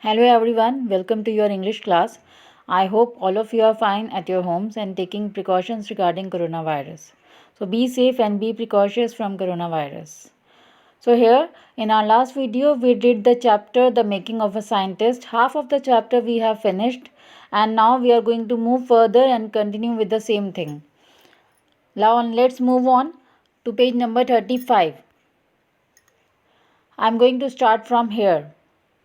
Hello everyone, welcome to your English class. I hope all of you are fine at your homes and taking precautions regarding coronavirus. So be safe and be precautious from coronavirus. So here in our last video we did the chapter The Making of a Scientist. Half of the chapter we have finished and now we are going to move further and continue with the same thing. Now let's move on to page number 35. I'm going to start from here.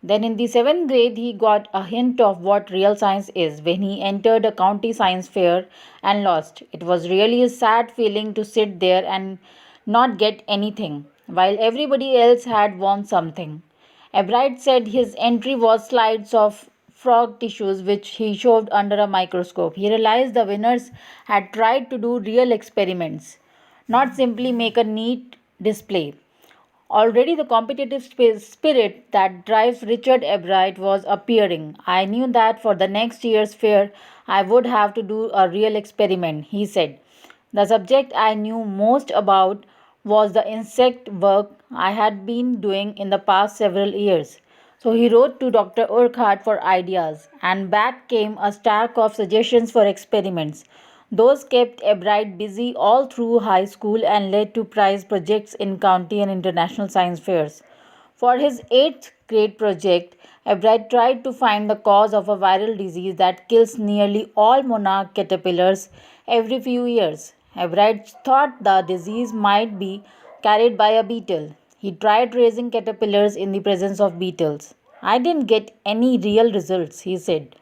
Then in the 7th grade, he got a hint of what real science is when he entered a county science fair and lost. It was really a sad feeling to sit there and not get anything, while everybody else had won something. Ebright said his entry was slides of frog tissues which he shoved under a microscope. He realized the winners had tried to do real experiments, not simply make a neat display. Already the competitive spirit that drives Richard Ebright was appearing. I knew that for the next year's fair I would have to do a real experiment, he said. The subject I knew most about was the insect work I had been doing in the past several years. So he wrote to Dr. Urquhart for ideas, and back came a stack of suggestions for experiments. Those kept Ebright busy all through high school and led to prize projects in county and international science fairs. For his 8th grade project, Ebright tried to find the cause of a viral disease that kills nearly all monarch caterpillars every few years. Ebright thought the disease might be carried by a beetle. He tried raising caterpillars in the presence of beetles. I didn't get any real results, he said.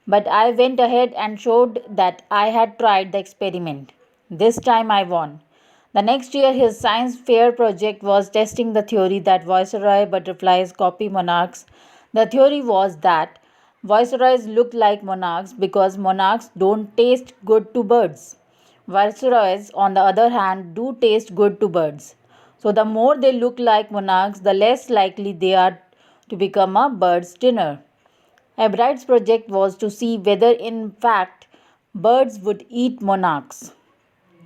But I went ahead and showed that I had tried the experiment. This time I won. The next year, his science fair project was testing the theory that viceroy butterflies copy monarchs. The theory was that viceroys look like monarchs because monarchs don't taste good to birds. Viceroys, on the other hand, do taste good to birds. So, the more they look like monarchs, the less likely they are to become a bird's dinner. Ebright's project was to see whether, in fact, birds would eat monarchs.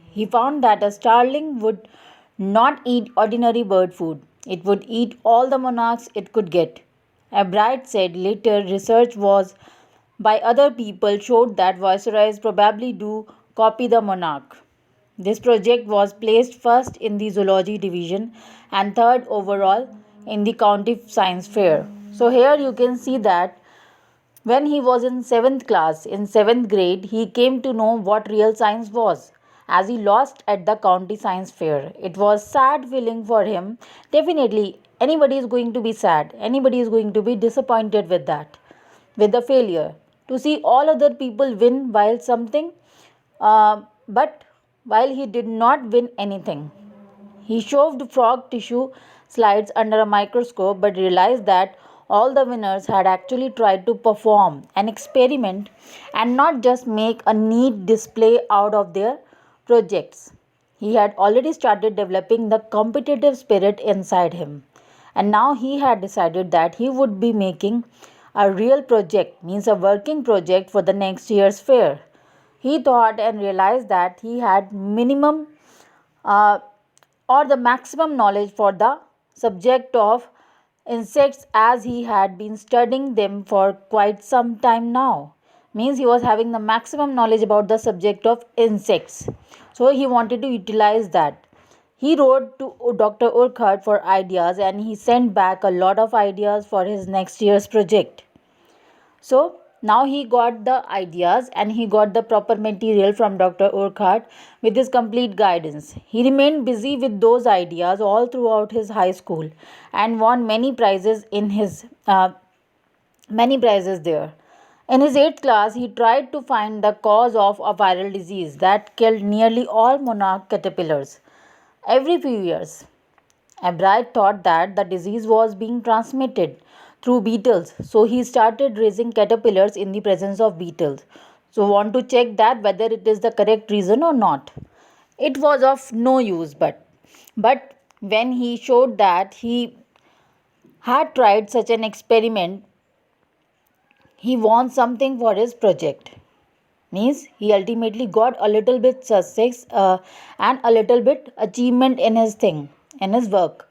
He found that a starling would not eat ordinary bird food, it would eat all the monarchs it could get. Ebright said later research was by other people showed that viceroys probably do copy the monarch. This project was placed first in the zoology division and third overall in the county science fair. So here you can see that when he was in 7th class, in 7th grade, he came to know what real science was as he lost at the county science fair. It was sad feeling for him. Definitely anybody is going to be sad. Anybody is going to be disappointed with that, with the failure. To see all other people win while something, but while he did not win anything. He shoved frog tissue slides under a microscope but realized that all the winners had actually tried to perform an experiment and not just make a neat display out of their projects. He had already started developing the competitive spirit inside him. And now he had decided that he would be making a real project, means a working project for the next year's fair. He thought and realized that he had minimum uh, or the maximum knowledge for the subject of insects as he had been studying them for quite some time now. Means he was having the maximum knowledge about the subject of insects. So he wanted to utilize that. He wrote to Dr. Urquhart for ideas and he sent back a lot of ideas for his next year's project. So now he got the ideas and he got the proper material from Dr. Urquhart with his complete guidance. He remained busy with those ideas all throughout his high school and won many prizes there. In his 8th class, he tried to find the cause of a viral disease that killed nearly all monarch caterpillars every few years. Ebright thought that the disease was being transmitted through beetles, so he started raising caterpillars in the presence of beetles. So, want to check that whether it is the correct reason or not. It was of no use, but when he showed that he had tried such an experiment, he won something for his project. Means he ultimately got a little bit success and a little bit achievement in his thing, in his work.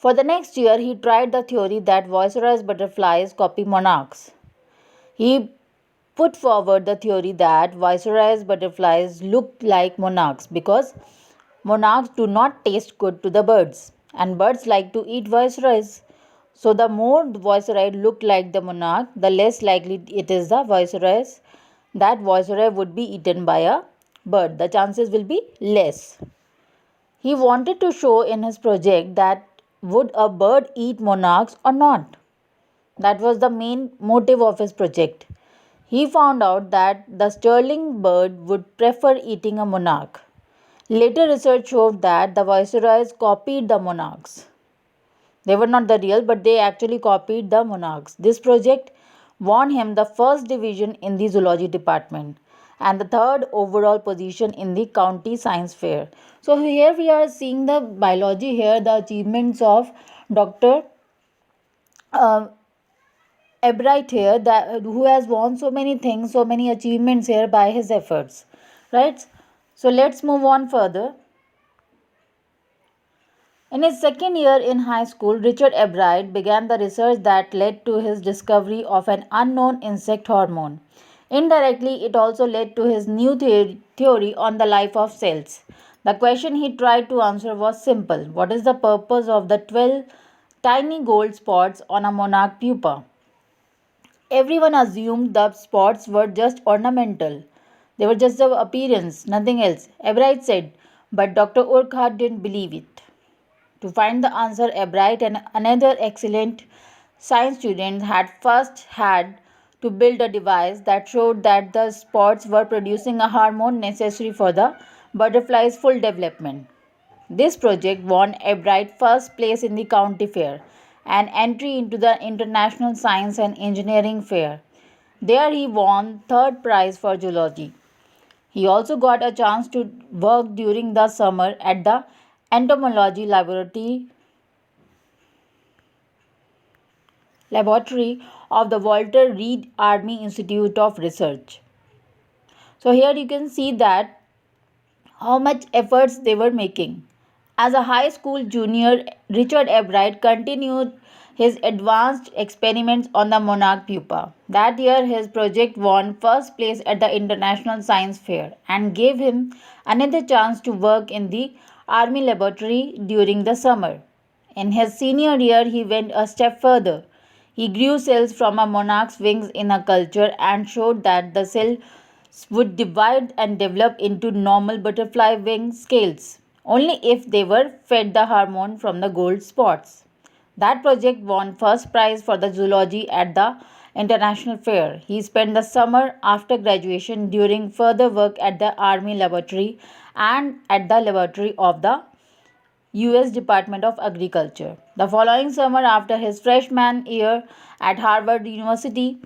For the next year, he tried the theory that Viceroy's butterflies copy monarchs. He put forward the theory that Viceroy's butterflies look like monarchs because monarchs do not taste good to the birds, and birds like to eat viceroys. So, the more the viceroy looked like the monarch, the less likely it is the viceroys that viceroy would be eaten by a bird. The chances will be less. He wanted to show in his project that would a bird eat monarchs or not. That was the main motive of his project. He found out that the sterling bird would prefer eating a monarch. Later research showed that the viceroys copied the monarchs. They were not the real, but they actually copied the monarchs. This project won him the first division in the zoology department and the third overall position in the county science fair. So here we are seeing the biology here, the achievements of Dr. Uh, Ebright here, that who has won so many things, so many achievements here by his efforts, right? So let's move on further. In his second year in high school, Richard Ebright began the research that led to his discovery of an unknown insect hormone. Indirectly, it also led to his new theory on the life of cells. The question he tried to answer was simple: what is the purpose of the 12 tiny gold spots on a monarch pupa? Everyone assumed the spots were just ornamental. They were just the appearance, nothing else. Ebright said, but Dr. Urquhart didn't believe it. To find the answer, Ebright and another excellent science student had first had to build a device that showed that the spots were producing a hormone necessary for the butterfly's full development. This project won Ebright first place in the county fair and entry into the International Science and Engineering Fair. There he won third prize for zoology. He also got a chance to work during the summer at the entomology laboratory of the Walter Reed Army Institute of Research. So here you can see that how much efforts they were making. As a high school junior, Richard Ebright continued his advanced experiments on the monarch pupa. That year, his project won first place at the International Science Fair and gave him another chance to work in the Army laboratory during the summer. In his senior year, he went a step further. He grew cells from a monarch's wings in a culture and showed that the cells would divide and develop into normal butterfly wing scales only if they were fed the hormone from the gold spots. That project won first prize for the zoology at the International Fair. He spent the summer after graduation during further work at the Army Laboratory and at the laboratory of the US Department of Agriculture. The following summer, after his freshman year at Harvard University,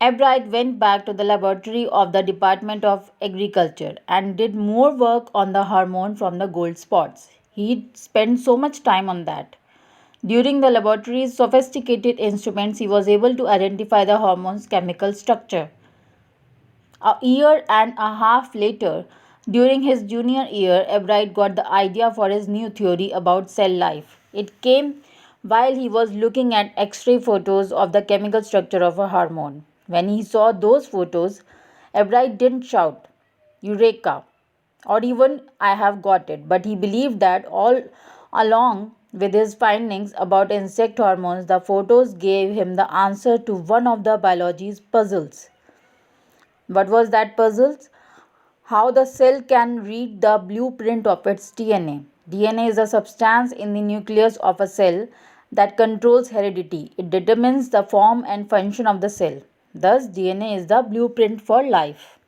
Ebright went back to the laboratory of the Department of Agriculture and did more work on the hormone from the gold spots. He spent so much time on that. During the laboratory's sophisticated instruments, he was able to identify the hormone's chemical structure. A year and a half later, during his junior year, Ebright got the idea for his new theory about cell life. It came while he was looking at X ray photos of the chemical structure of a hormone. When he saw those photos, Ebright didn't shout, Eureka! Or even, I have got it, but he believed that all along with his findings about insect hormones, the photos gave him the answer to one of the biology's puzzles. What was that puzzle? How the cell can read the blueprint of its DNA. DNA is a substance in the nucleus of a cell that controls heredity. It determines the form and function of the cell. Thus, DNA is the blueprint for life.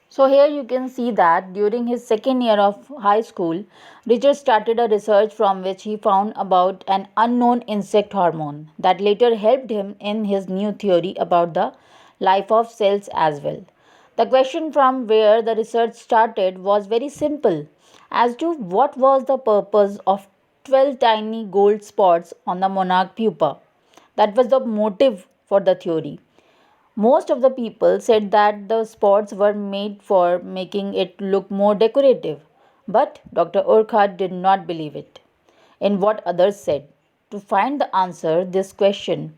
So here you can see that during his second year of high school, Richard started a research from which he found about an unknown insect hormone that later helped him in his new theory about the life of cells as well. The question from where the research started was very simple as to what was the purpose of 12 tiny gold spots on the monarch pupa. That was the motive for the theory. Most of the people said that the spots were made for making it look more decorative, but Dr. Urquhart did not believe it. in what others said. To find the answer this question,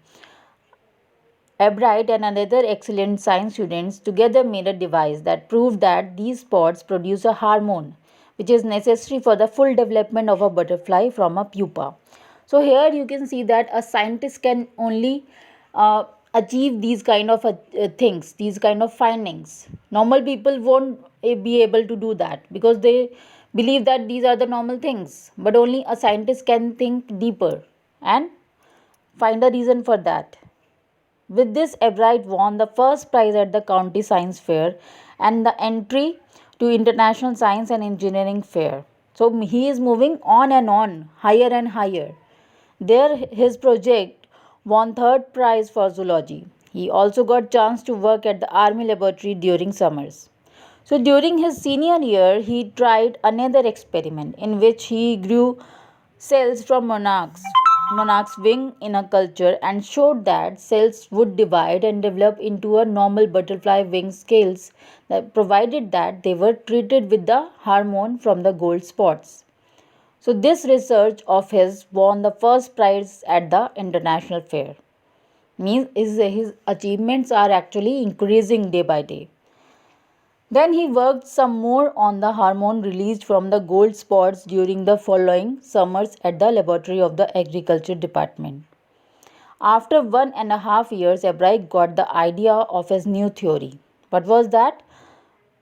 Albright and another excellent science students together made a device that proved that these spots produce a hormone which is necessary for the full development of a butterfly from a pupa. So here you can see that a scientist can only achieve these kind of things, these kind of findings. Normal people won't be able to do that because they believe that these are the normal things, but only a scientist can think deeper and find a reason for that. With this, Ebright won the first prize at the county science fair and the entry to International Science and Engineering Fair. So he is moving on, higher and higher. There his project won third prize for zoology. He also got chance to work at the army laboratory during summers. So during his senior year, he tried another experiment in which he grew cells from monarch's wing in a culture and showed that cells would divide and develop into a normal butterfly wing scales that provided that they were treated with the hormone from the gold spots. So this research of his won the first prize at the international fair. Means his achievements are actually increasing day by day. Then he worked some more on the hormone released from the gold spots during the following summers at the laboratory of the agriculture department. After 1.5 years, Ebright got the idea of his new theory. What was that?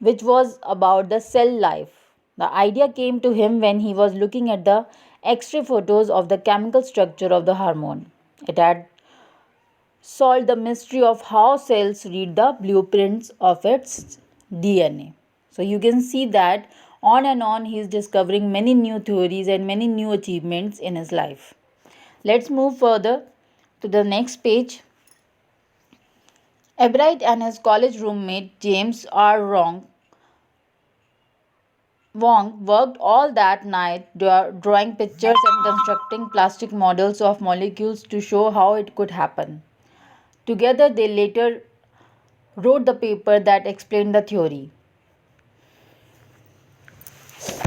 Which was about the cell life. The idea came to him when he was looking at the X-ray photos of the chemical structure of the hormone. It had solved the mystery of how cells read the blueprints of its DNA. So you can see that on he is discovering many new theories and many new achievements in his life. Let's move further to the next page. Ebright and his college roommate James R. Wong worked all that night drawing pictures and constructing plastic models of molecules to show how it could happen. Together, they later wrote the paper that explained the theory.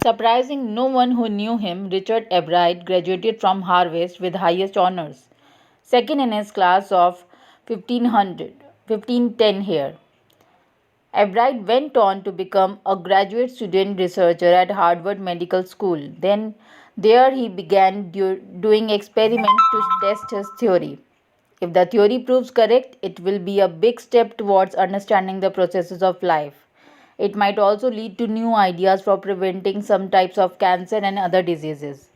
Surprising no one who knew him, Richard Ebright graduated from Harvard with highest honors, second in his class of 1510 here. Ebright went on to become a graduate student researcher at Harvard Medical School. Then there he began doing experiments to test his theory. If the theory proves correct, it will be a big step towards understanding the processes of life. It might also lead to new ideas for preventing some types of cancer and other diseases.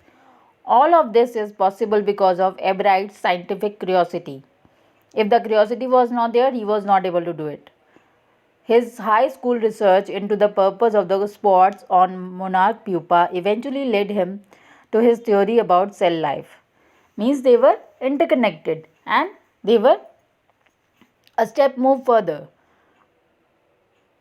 All of this is possible because of Ebright's scientific curiosity. If the curiosity was not there, he was not able to do it. His high school research into the purpose of the spots on monarch pupa eventually led him to his theory about cell life. Means they were interconnected and they were a step move further.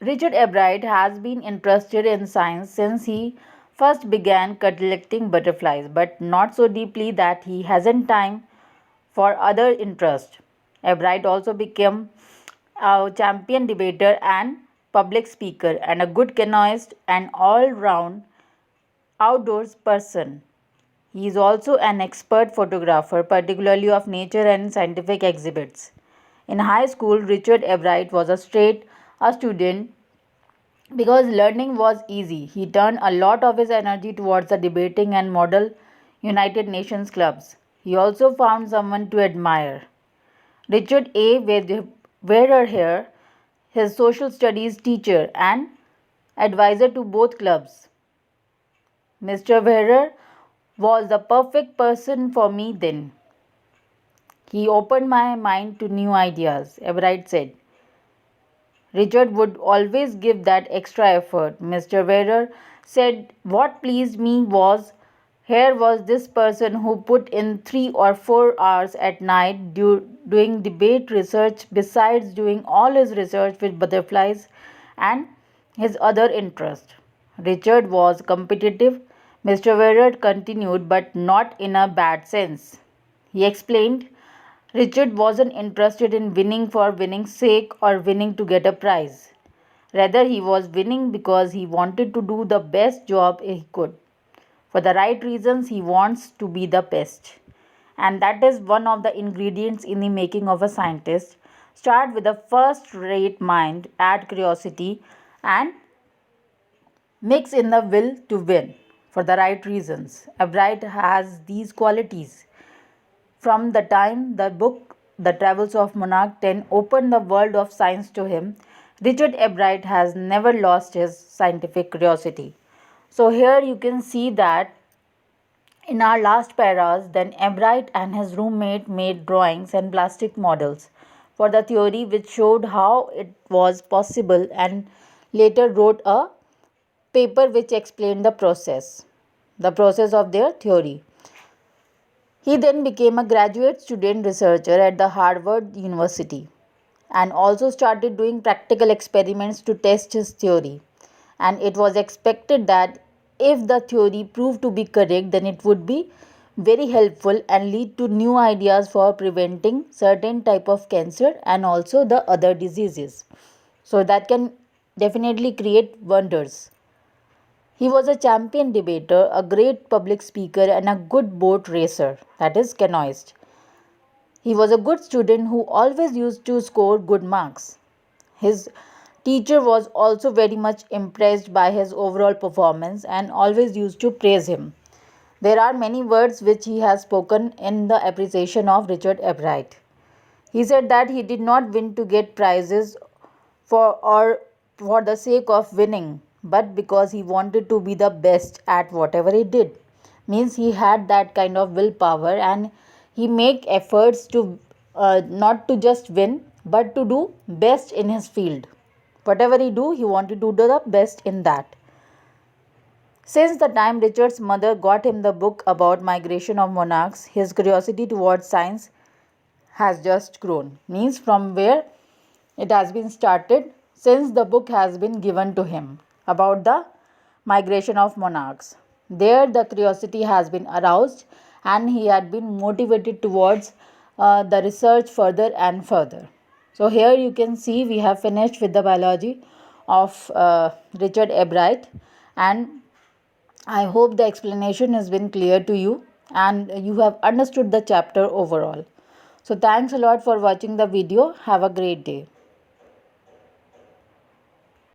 Richard Ebright has been interested in science since he first began collecting butterflies, but not so deeply that he hasn't time for other interests. Ebright also became a champion debater and public speaker and a good canoeist and all round outdoors person. He is also an expert photographer, particularly of nature and scientific exhibits. In high school, Richard Ebright was a student because learning was easy. He turned a lot of his energy towards the debating and model United Nations clubs. He also found someone to admire. Richard A. Wehrer here, his social studies teacher and advisor to both clubs. Mr. Wehrer was the perfect person for me then. He opened my mind to new ideas, Ebright said. Richard would always give that extra effort. Mr. Wehrer said what pleased me was here was this person who put in 3 or 4 hours at night doing debate research besides doing all his research with butterflies and his other interest. Richard was competitive, Mr. Wehrer continued, but not in a bad sense. He explained Richard wasn't interested in winning for winning's sake or winning to get a prize. Rather, he was winning because he wanted to do the best job he could. For the right reasons, he wants to be the best. And that is one of the ingredients in the making of a scientist. Start with a first rate mind, add curiosity, and mix in the will to win for the right reasons. Ebright has these qualities. From the time the book The Travels of Monarch 10 opened the world of science to him, Richard Ebright has never lost his scientific curiosity. So here you can see that in our last paras, then Ebright and his roommate made drawings and plastic models for the theory which showed how it was possible, and later wrote a paper which explained the process of their theory. He then became a graduate student researcher at the Harvard University and also started doing practical experiments to test his theory. And it was expected that if the theory proved to be correct, then it would be very helpful and lead to new ideas for preventing certain type of cancer and also the other diseases. So that can definitely create wonders. He was a champion debater, a great public speaker, and a good boat racer, that is, canoeist. He was a good student who always used to score good marks. His teacher was also very much impressed by his overall performance and always used to praise him. There are many words which he has spoken in the appreciation of Richard Ebright. He said that he did not win to get prizes for the sake of winning, but because he wanted to be the best at whatever he did. Means he had that kind of willpower, and he make efforts to not to just win but to do best in his field. Whatever he do, he wanted to do the best in that. Since the time Richard's mother got him the book about migration of monarchs, his curiosity towards science has just grown. Means from where it has been started since the book has been given to him about the migration of monarchs. There, the curiosity has been aroused and he had been motivated towards the research further and further. So, here you can see we have finished with the biology of Richard Ebright, and I hope the explanation has been clear to you and you have understood the chapter overall. So, thanks a lot for watching the video. Have a great day.